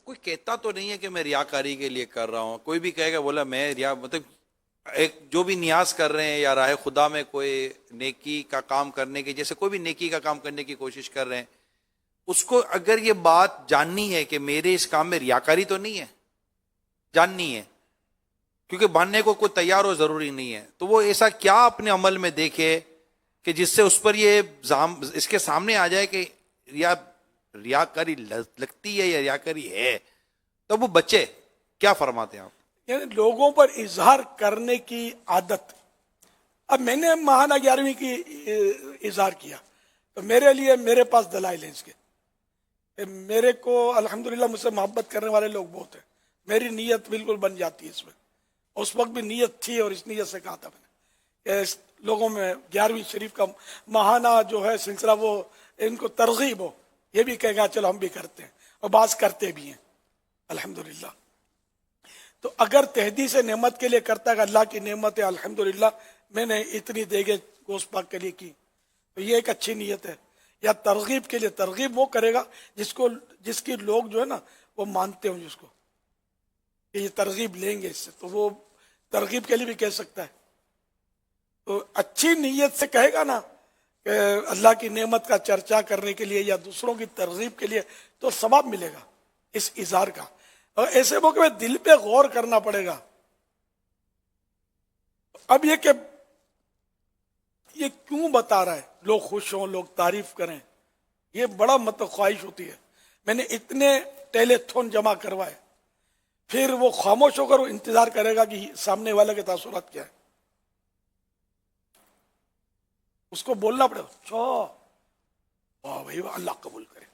کوئی کہتا تو نہیں ہے کہ میں ریاکاری کے لیے کر رہا ہوں. کوئی بھی کہے گا بولا میں مطلب ایک جو بھی نیاز کر رہے ہیں یا راہ خدا میں کوئی نیکی کا کام کرنے کی، جیسے کوئی بھی نیکی کا کام کرنے کی کوشش کر رہے ہیں، اس کو اگر یہ بات جاننی ہے کہ میرے اس کام میں ریاکاری تو نہیں ہے، جاننی ہے، کیونکہ ماننے کو کوئی تیار ہو ضروری نہیں ہے، تو وہ ایسا کیا اپنے عمل میں دیکھے کہ جس سے اس پر یہ اس کے سامنے آ جائے کہ ریاکاری لگتی ہے یا ریاکاری ہے، تب وہ بچے. کیا فرماتے ہیں آپ؟ یعنی لوگوں پر اظہار کرنے کی عادت. اب میں نے ماہانہ 11ویں کی اظہار کیا تو میرے لیے میرے پاس دلائل ہیں اس کے. میرے کو الحمدللہ مجھ سے محبت کرنے والے لوگ بہت ہیں. میری نیت بالکل بن جاتی ہے اس میں. اس وقت بھی نیت تھی اور اس نیت سے کہا تھا میں نے کہ لوگوں میں 11ویں شریف کا ماہانہ جو ہے سلسلہ وہ ان کو ترغیب ہو، یہ بھی کہے گا چلو ہم بھی کرتے ہیں، اور بعض کرتے بھی ہیں الحمدللہ. تو اگر تحدیث نعمت کے لیے کرتا ہے کہ اللہ کی نعمت ہے الحمدللہ میں نے اتنی دیگیں گوشت پاک کے لیے کی، تو یہ ایک اچھی نیت ہے. یا ترغیب کے لیے، ترغیب وہ کرے گا جس کی لوگ جو ہے نا وہ مانتے ہوں، جس کو کہ یہ ترغیب لیں گے اس سے، تو وہ ترغیب کے لیے بھی کہہ سکتا ہے. تو اچھی نیت سے کہے گا نا کہ اللہ کی نعمت کا چرچا کرنے کے لیے یا دوسروں کی ترغیب کے لیے، تو ثواب ملے گا اس اظہار کا. اور ایسے موقع میں دل پہ غور کرنا پڑے گا. اب یہ کہ یہ کیوں بتا رہا ہے، لوگ خوش ہوں، لوگ تعریف کریں، یہ بڑا مطلب خواہش ہوتی ہے. میں نے اتنے ٹیلی تھون جمع کروائے، پھر وہ خاموش ہو کر وہ انتظار کرے گا کہ سامنے والے کے تاثرات کیا ہے. اس کو بولنا پڑے گا اچھا واہ بھائی اللہ قبول کرے.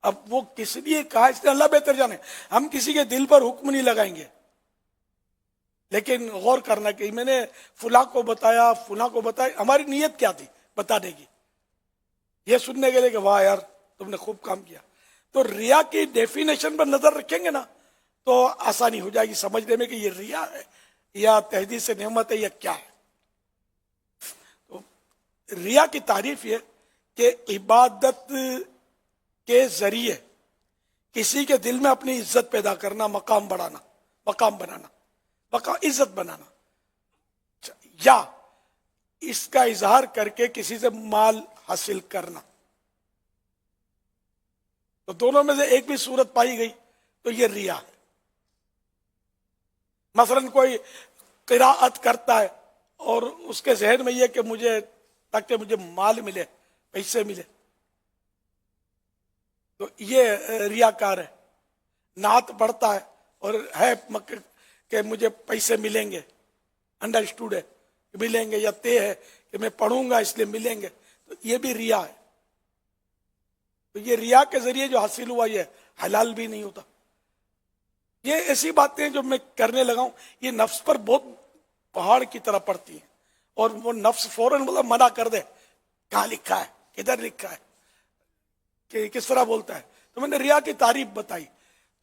اب وہ کس لیے کہا اس نے اللہ بہتر جانے. ہم کسی کے دل پر حکم نہیں لگائیں گے، لیکن غور کرنا کہ میں نے فلاں کو بتایا، فلاں کو بتایا، ہماری نیت کیا تھی بتانے کی؟ یہ سننے کے لیے کہ واہ یار تم نے خوب کام کیا. تو ریا کی ڈیفینیشن پر نظر رکھیں گے نا تو آسانی ہو جائے گی سمجھنے میں کہ یہ ریا ہے یا تحدیث نعمت ہے یا کیا ہے. تو ریا کی تعریف یہ کہ عبادت کے ذریعے کسی کے دل میں اپنی عزت پیدا کرنا، مقام بڑھانا، مقام بنانا، عزت بنانا، یا اس کا اظہار کر کے کسی سے مال حاصل کرنا. تو دونوں میں سے ایک بھی صورت پائی گئی تو یہ ریا ہے. مثلا کوئی قراءت کرتا ہے اور اس کے ذہن میں یہ کہ تاکہ مجھے مال ملے، پیسے ملے، تو یہ ریاکار ہے. نعت پڑھتا ہے اور ہے کہ مجھے پیسے ملیں گے، انڈرسٹوڈ ہے کہ ملیں گے، یا طے ہے کہ میں پڑھوں گا اس لیے ملیں گے، تو یہ بھی ریا ہے. تو یہ ریا کے ذریعے جو حاصل ہوا یہ حلال بھی نہیں ہوتا. یہ ایسی باتیں جو میں کرنے لگا ہوں یہ نفس پر بہت پہاڑ کی طرح پڑتی ہیں، اور وہ نفس فوراً منع کر دے کہاں لکھا ہے، کدھر لکھا ہے، کہ کس طرح بولتا ہے. تو میں نے ریا کی تعریف بتائی.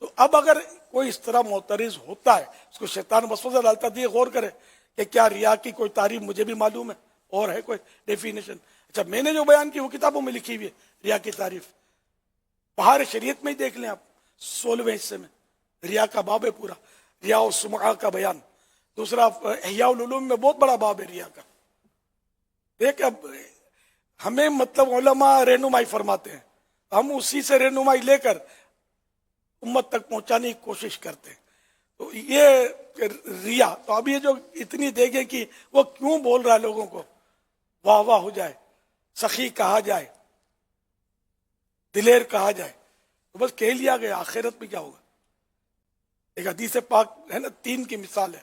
تو اب اگر کوئی اس طرح معترض ہوتا ہے، اس کو شیطان وسوسہ ڈالتا ہے، یہ غور کرے کہ کیا ریا کی کوئی تعریف مجھے بھی معلوم ہے اور ہے کوئی ڈیفینیشن. اچھا میں نے جو بیان کی وہ کتابوں میں لکھی ہوئی ہے ریا کی تعریف. بہار شریعت میں ہی دیکھ لیں آپ، 16ویں حصے میں ریا کا باب ہے پورا، ریا و سمعہ کا بیان. دوسرا احیاء العلوم میں بہت بڑا باب ہے ریا کا. دیکھ اب ہمیں مطلب علماء رہنمائی فرماتے ہیں، ہم اسی سے رہنمائی لے کر امت تک پہنچانے کی کوشش کرتے ہیں. تو یہ ریا، تو اب یہ جو اتنی دیکھیں کہ وہ کیوں بول رہا ہے لوگوں کو، واہ واہ ہو جائے، سخی کہا جائے، دلیر کہا جائے، تو بس کہہ لیا گیا، آخرت میں کیا ہوگا. ایک حدیث پاک ہے نا، 3 کی مثال ہے،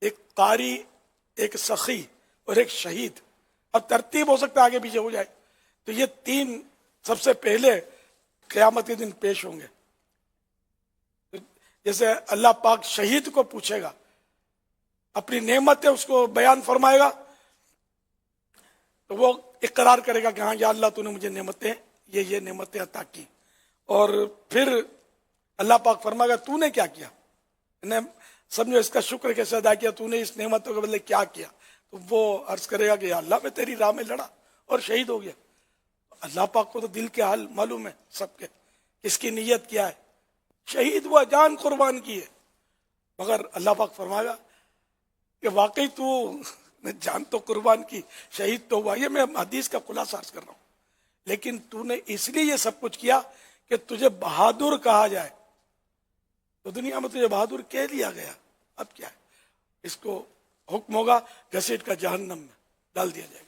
ایک قاری، ایک سخی اور ایک شہید. اب ترتیب ہو سکتا ہے آگے پیچھے ہو جائے. تو یہ 3 سب سے پہلے قیامت کے دن پیش ہوں گے. جیسے اللہ پاک شہید کو پوچھے گا، اپنی نعمت ہے اس کو بیان فرمائے گا، تو وہ اقرار کرے گا کہ ہاں یا اللہ تو نے مجھے نعمتیں یہ نعمتیں عطا کی. اور پھر اللہ پاک فرمائے گا تو نے کیا کیا، سمجھو اس کا شکر کیسے ادا کیا، تو نے اس نعمتوں کے بدلے کیا کیا. تو وہ عرض کرے گا کہ یا اللہ میں تیری راہ میں لڑا اور شہید ہو گیا. اللہ پاک کو تو دل کے حال معلوم ہے سب کے، اس کی نیت کیا ہے. شہید ہوا, جان قربان کی ہے, مگر اللہ پاک فرمائے گا کہ واقعی تو نے جان تو قربان کی, شہید تو ہوا. یہ میں حدیث کا خلاصہ عرض کر رہا ہوں. لیکن تو نے اس لیے یہ سب کچھ کیا کہ تجھے بہادر کہا جائے, تو دنیا میں تجھے بہادر کہہ لیا گیا. اب کیا ہے, اس کو حکم ہوگا گھسیٹ کا جہنم میں ڈال دیا جائے گا.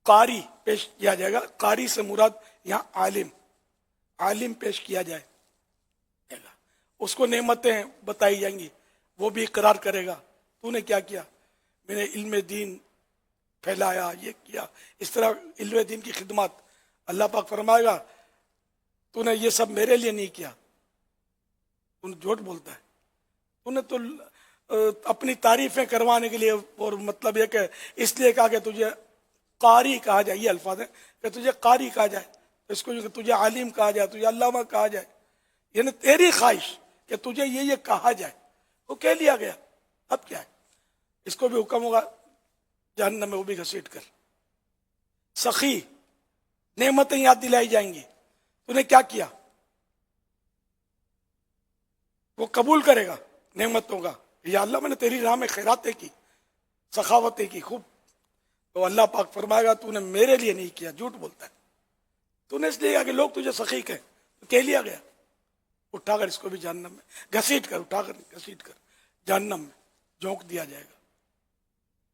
قاری پیش کیا جائے گا. قاری سے مراد یہاں عالم, عالم پیش کیا جائے گا. اس کو نعمتیں بتائی جائیں گی, وہ بھی اقرار کرے گا تو نے کیا کیا, میں نے علم دین پھیلایا, یہ کیا. اس طرح علم دین کی خدمات. اللہ پاک فرمائے گا تو نے یہ سب میرے لیے نہیں کیا, تو نے جھوٹ بولتا ہے. تو نے تو اپنی تعریفیں کروانے کے لیے, اور مطلب یہ کہ اس لیے کہا کہ تجھے قاری کہا جائے. یہ الفاظ ہیں کہ تجھے قاری کہا جائے, اس کو تجھے عالم کہا جائے, تجھے علامہ کہا جائے. یعنی تیری خواہش کہ تجھے یہ کہا جائے, وہ کہہ لیا گیا. اب کیا ہے, اس کو بھی حکم ہوگا جہنم میں, وہ بھی گھسیٹ کر. سخی, نعمتیں یاد دلائی جائیں گی. تو نے کیا کیا, وہ قبول کرے گا نعمتوں کا. یا اللہ میں نے تیری راہ میں خیراتیں کی, سخاوتیں کی خوب. تو اللہ پاک فرمائے گا تو نے میرے لیے نہیں کیا, جھوٹ بولتا ہے. تو نے اس لیے کہا کہ لوگ تجھے سخی کہیں, تو کہہ لیا گیا. اٹھا کر اس کو بھی جہنم میں گھسیٹ کر, اٹھا کر گھسیٹ کر جہنم میں جھونک دیا جائے گا.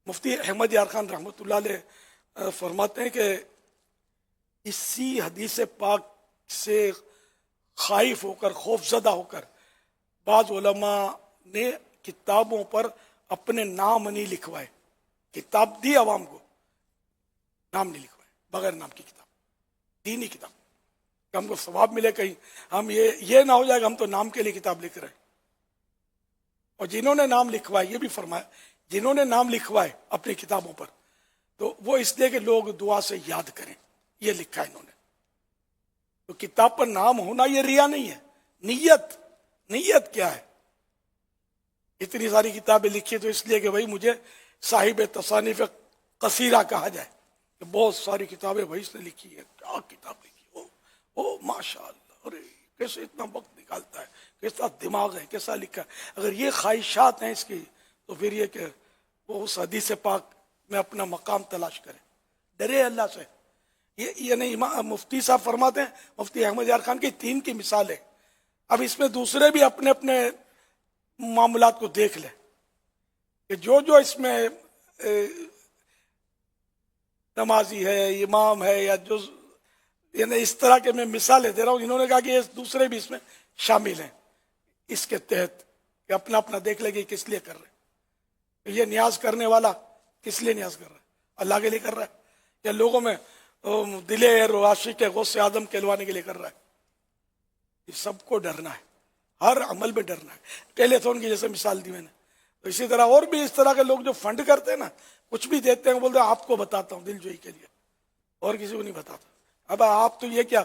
مفتی احمد یار خان رحمۃ اللہ علیہ فرماتے ہیں کہ اسی حدیث پاک سے خائف ہو کر, خوف زدہ ہو کر, بعض علماء نے کتابوں پر اپنے نام نہیں لکھوائے. کتاب دی عوام کو, نام نہیں لکھوائے, بغیر نام کی کتاب, دینی کتاب, کہ ہم کو ثواب ملے. کہیں ہم یہ نہ ہو جائے گا ہم تو نام کے لیے کتاب لکھ رہے ہیں. اور جنہوں نے نام لکھوائے, یہ بھی فرمایا, جنہوں نے نام لکھوائے اپنی کتابوں پر, تو وہ اس لیے کہ لوگ دعا سے یاد کریں, یہ لکھا ہے انہوں نے. تو کتاب پر نام ہونا یہ ریا نہیں ہے, نیت. نیت کیا ہے, اتنی ساری کتابیں لکھی تو اس لیے کہ بھائی مجھے صاحب تصانیف قصیرہ کہا جائے, کہ بہت ساری کتابیں بھائی اس نے لکھی ہے. کیا کتاب لکھی, او ماشاء اللہ, ارے کیسے اتنا وقت نکالتا ہے, کیسا دماغ ہے, کیسا لکھا ہے. اگر یہ خواہشات ہیں اس کی, تو پھر یہ کہ وہ اس حدیث پاک میں اپنا مقام تلاش کرے, ڈرے اللہ سے. یہ نہیں, مفتی صاحب فرماتے ہیں, مفتی احمد یار خان کی 3 کی مثال ہے. اب اس میں دوسرے بھی اپنے اپنے معاملات کو دیکھ لیں, کہ جو اس میں نمازی ہے, امام ہے, یا جو یعنی اس طرح کے میں مثالیں دے رہا ہوں. انہوں نے کہا کہ یہ دوسرے بھی اس میں شامل ہیں اس کے تحت, کہ اپنا اپنا دیکھ لے کہ کس لیے کر رہے ہیں. یہ نیاز کرنے والا کس لیے نیاز کر رہا ہے, اللہ کے لیے کر رہا ہے, یا لوگوں میں دلیر و عاشق غوث اعظم کہلوانے کے لیے کر رہا ہے. یہ سب کو ڈرنا ہے, ہر عمل میں ڈرنا ہے. ٹیلی تھون کی جیسے مثال دی میں نے, تو اسی طرح اور بھی اس طرح کے لوگ جو فنڈ کرتے ہیں نا, کچھ بھی دیتے ہیں, بولتے ہیں آپ کو بتاتا ہوں دل جوئی کے لیے, اور کسی کو نہیں بتاتا. اب آپ تو یہ کیا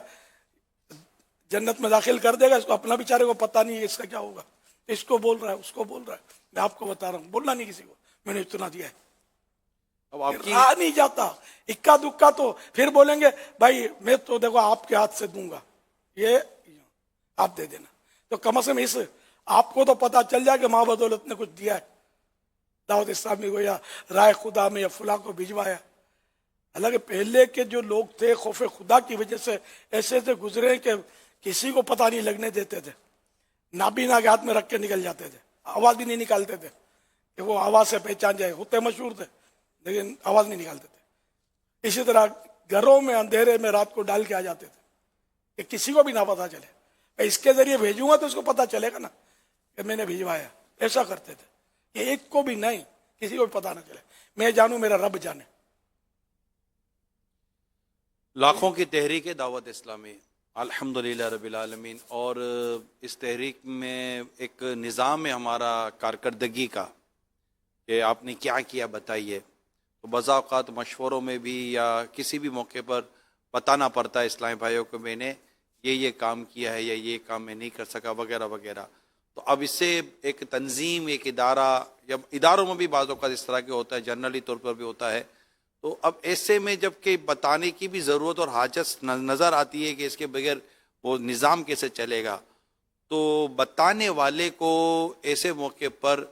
جنت میں داخل کر دے گا, اس کو اپنا بیچارے کو پتہ نہیں ہے اس کا کیا ہوگا. اس کو بول رہا ہے, اس کو بول رہا ہے, میں آپ کو بتا رہا ہوں, بولنا نہیں کسی کو, میں نے اتنا دیا ہے. اب آپ کی نہیں جاتا اکا دکا, تو پھر بولیں گے بھائی میں تو دیکھو آپ کے ہاتھ سے دوں گا, یہ آپ دے دینا. تو کم از کم اس آپ کو تو پتا چل جائے کہ ماں بدولت نے کچھ دیا ہے دعوت اسلامی کو, یا رائے خدا میں, یا فلاں کو بھجوایا. حالانکہ پہلے کے جو لوگ تھے خوف خدا کی وجہ سے ایسے سے گزرے کہ کسی کو پتہ نہیں لگنے دیتے تھے. نابینا کے ہاتھ میں رکھ کے نکل جاتے تھے, آواز بھی نہیں نکالتے تھے, کہ وہ آواز سے پہچان جائے. ہوتے مشہور تھے لیکن آواز نہیں نکالتے تھے. اسی طرح گھروں میں اندھیرے میں رات کو ڈال کے آ جاتے تھے کہ کسی کو بھی نہ پتا چلے. اس کے ذریعے بھیجوں گا تو اس کو پتا چلے گا نا کہ میں نے بھیجوایا. ایسا کرتے تھے کہ ایک کو بھی نہیں, کسی کو بھی پتا نہ چلے, میں جانوں میرا رب جانے. لاکھوں کی تحریک دعوت اسلامی, الحمدللہ رب العالمین. اور اس تحریک میں ایک نظام ہے ہمارا کارکردگی کا, کہ آپ نے کیا کیا بتائیے. تو بعض اوقات مشوروں میں بھی یا کسی بھی موقع پر بتانا پڑتا ہے اسلامی بھائیوں کو, میں نے یہ کام کیا ہے, یا یہ کام میں نہیں کر سکا, وغیرہ وغیرہ. تو اب اس سے ایک تنظیم, ایک ادارہ, یا اداروں میں بھی بعض اوقات اس طرح کے ہوتا ہے, جنرلی طور پر بھی ہوتا ہے. تو اب ایسے میں جب کہ بتانے کی بھی ضرورت اور حاجت نظر آتی ہے کہ اس کے بغیر وہ نظام کیسے چلے گا. تو بتانے والے کو ایسے موقع پر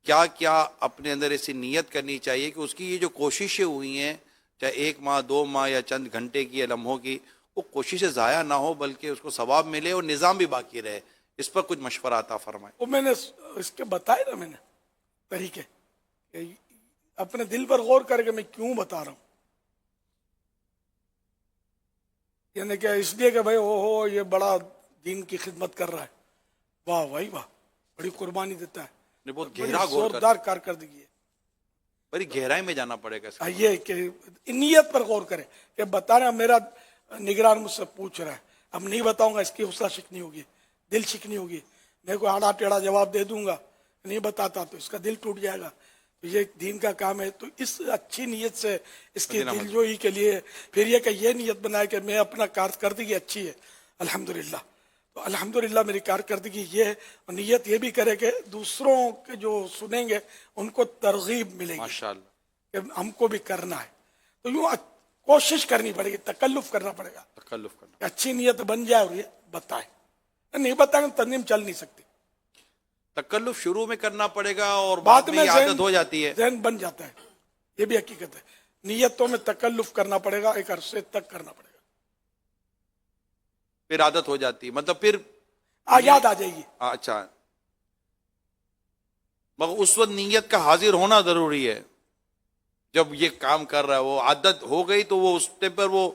کیا کیا اپنے اندر ایسی نیت کرنی چاہیے کہ اس کی یہ جو کوششیں ہوئی ہیں چاہے 1 ماہ 2 ماہ یا چند گھنٹے کی یا لمحوں کی، وہ کوششیں ضائع نہ ہو بلکہ اس کو ثواب ملے اور نظام بھی باقی رہے. اس پر کچھ مشورہ عطا فرمائیں. وہ میں نے اس کے بتائے نا، میں نے طریقے کہ اپنے دل پر غور کر کے میں کیوں بتا رہا ہوں. یعنی کہ اس لیے کہ بھائی ہو یہ بڑا دین کی خدمت کر رہا ہے، واہ بھائی واہ، بڑی قربانی دیتا ہے، بہت بڑی گہرا غور کر، زوردار کارکردگی ہے. بڑی گہرائی میں جانا پڑے گا. یہ کہ نیت پر غور کرے کہ بتانا، میرا نگران مجھ سے پوچھ رہا ہے، اب نہیں بتاؤں گا اس کی حوصلہ شکنی ہوگی، دل شکنی ہوگی، میں کوئی آڑا ٹیڑھا جواب دے دوں گا، نہیں بتاتا تو اس کا دل ٹوٹ جائے گا. تو یہ دین کا کام ہے. تو اس اچھی نیت سے اس کی دل جوئی کے لیے پھر یہ کہ یہ نیت بنائے کہ میں اپنا کارکردگی اچھی ہے الحمدللہ، تو الحمدللہ میری کارکردگی یہ ہے. اور نیت یہ بھی کرے کہ دوسروں کے جو سنیں گے ان کو ترغیب ملے گی ماشاءاللہ. کہ ہم کو بھی کرنا ہے. تو یوں کوشش کرنی پڑے گی، تکلف کرنا پڑے گا تکلف کرنا. کہ اچھی نیت بن جائے اور یہ بتائے. نہیں بتائیں تو تنظیم چل نہیں سکتی. تکلف شروع میں کرنا پڑے گا اور بعد بعد میں میں یہ عادت ہو جاتی ہے. ذہن بن جاتا ہے. یہ بھی حقیقت ہے. نیتوں میں تکلف کرنا پڑے گا، ایک عرصے تک کرنا پڑے گا، پھر عادت ہو جاتی ہے. مطلب پھر یاد آ جائے گی. اچھا، مگر اس وقت نیت کا حاضر ہونا ضروری ہے. جب یہ کام کر رہا ہے وہ عادت ہو گئی تو وہ اس ٹائم پر، وہ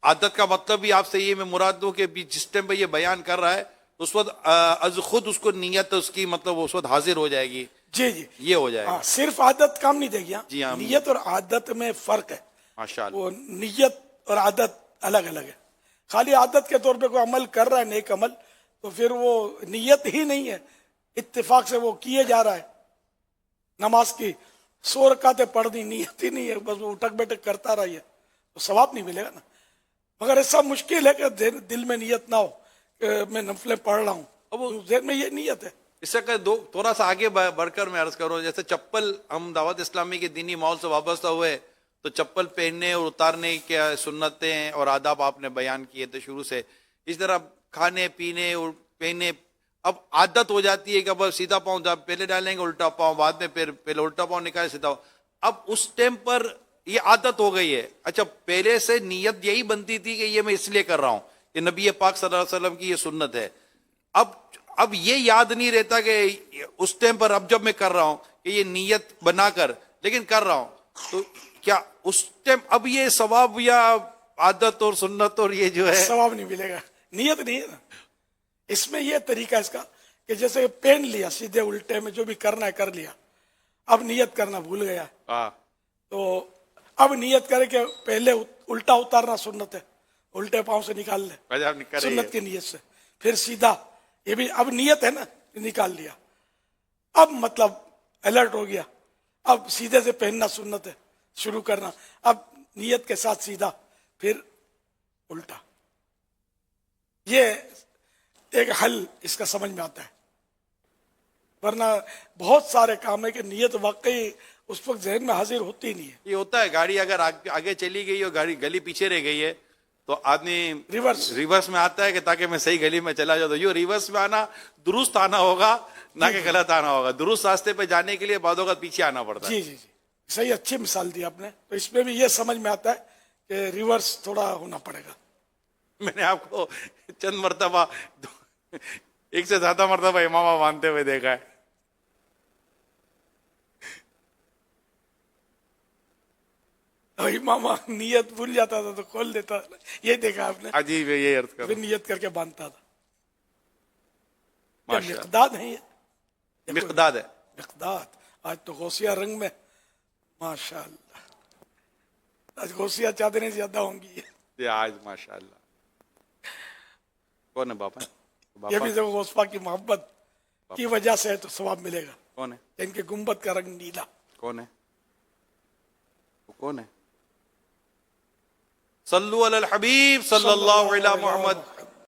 عادت کا مطلب بھی آپ سے یہ میں مراد دوں کہ جس ٹائم پہ یہ بیان کر رہا ہے اس وقت از خود اس کو نیت اس کی مطلب اس وقت حاضر ہو جائے گی. جی جی، یہ ہو جائے گا. صرف عادت کام نہیں دے گی. جی ہاں. نیت اور عادت میں فرق ہے. ماشاءاللہ. وہ نیت اور عادت الگ الگ ہے. خالی عادت کے طور پہ کوئی عمل کر رہا ہے نیک عمل، تو پھر وہ نیت ہی نہیں ہے، اتفاق سے وہ کیے جا رہا ہے. نماز کی 100 رکعتیں پڑھ دی، نیت ہی نہیں ہے، بس وہ اٹک بیٹک کرتا رہی ہے، تو ثواب نہیں ملے گا نا. مگر ایسا مشکل ہے کہ دل میں نیت نہ ہو کہ میں نفلیں پڑھ رہا ہوں، اب ذہن میں یہ نیت ہے. اس سے کہ تھوڑا سا آگے بڑھ کر میں عرض کروں، جیسے چپل، ہم دعوت اسلامی کے دینی ماحول سے وابستہ ہوئے تو چپل پہننے اور اتارنے کے سنتیں اور آداب آپ نے بیان کیے تھے شروع سے. اس طرح کھانے پینے اور پہننے، اب عادت ہو جاتی ہے کہ اب سیدھا پاؤں پہلے ڈالیں گے، الٹا پاؤں بعد میں، پھر پہلے الٹا پاؤں نکالے سیدھا پاؤں. اب اس ٹائم پر یہ عادت ہو گئی ہے. اچھا، پہلے سے نیت یہی بنتی تھی کہ یہ میں اس لیے کر رہا ہوں، یہ نبی پاک صلی اللہ علیہ وسلم کی یہ سنت ہے. اب یہ یاد نہیں رہتا کہ اس ٹائم پر اب جب میں کر رہا ہوں کہ یہ نیت بنا کر لیکن کر رہا ہوں، تو کیا اس ٹائم اب یہ ثواب یا عادت اور سنت اور یہ جو ہے ثواب نہیں ملے گا؟ نیت نہیں ہے نا. اس میں یہ طریقہ اس کا کہ جیسے پہن لیا سیدھے الٹے میں، جو بھی کرنا ہے کر لیا، اب نیت کرنا بھول گیا، تو اب نیت کرے کہ پہلے الٹا اتارنا سنت ہے، الٹے پاؤں سے نکال لے سنت کی نیت سے، پھر سیدھا، یہ بھی اب نیت ہے نا، نکال لیا. اب مطلب الرٹ ہو گیا، اب سیدھے سے پہننا سنت ہے، شروع کرنا، اب نیت کے ساتھ سیدھا پھر الٹا. یہ ایک حل اس کا سمجھ میں آتا ہے. ورنہ بہت سارے کام ہے کہ نیت واقعی اس وقت ذہن میں حاضر ہوتی ہی نہیں ہے. یہ ہوتا ہے، گاڑی اگر آگے چلی گئی اور گلی پیچھے رہ گئی ہے تو آدمی ریورس میں آتا ہے کہ تاکہ میں صحیح گلی میں چلا جاؤں. تو یہ ریورس میں آنا درست آنا ہوگا، نہ کہ غلط آنا ہوگا. درست راستے پہ جانے کے لیے بعض اوقات پیچھے آنا پڑتا ہے. جی جی جی، صحیح، اچھی مثال دی آپ نے. تو اس میں بھی یہ سمجھ میں آتا ہے کہ ریورس تھوڑا ہونا پڑے گا. میں نے آپ کو چند مرتبہ، ایک سے زیادہ مرتبہ امامہ مانتے ہوئے دیکھا ہے. امامہ نیت بھول جاتا تھا تو کھول دیتا تھا. یہ دیکھا آپ نے؟ عجیب ہے یہ عرض پھر نیت کر کے باندھتا تھا. ماشاءاللہ. مقداد ہے یہ، مقداد ہے. مقداد. آج تو غوثیہ رنگ میں، ماشاءاللہ، آج غوثیہ چادریں زیادہ ہوں گی. یہ آج ماشاءاللہ. کون ہے باپا؟ یہ بھی دیکھو غوث پاک کی محبت کی وجہ سے ہے تو ثواب ملے گا. کون ہے؟ ان کے گنبد کا رنگ نیلا. کون ہے وہ؟ کون ہے؟ صلو علی الحبیب صلی اللہ علیہ محمد.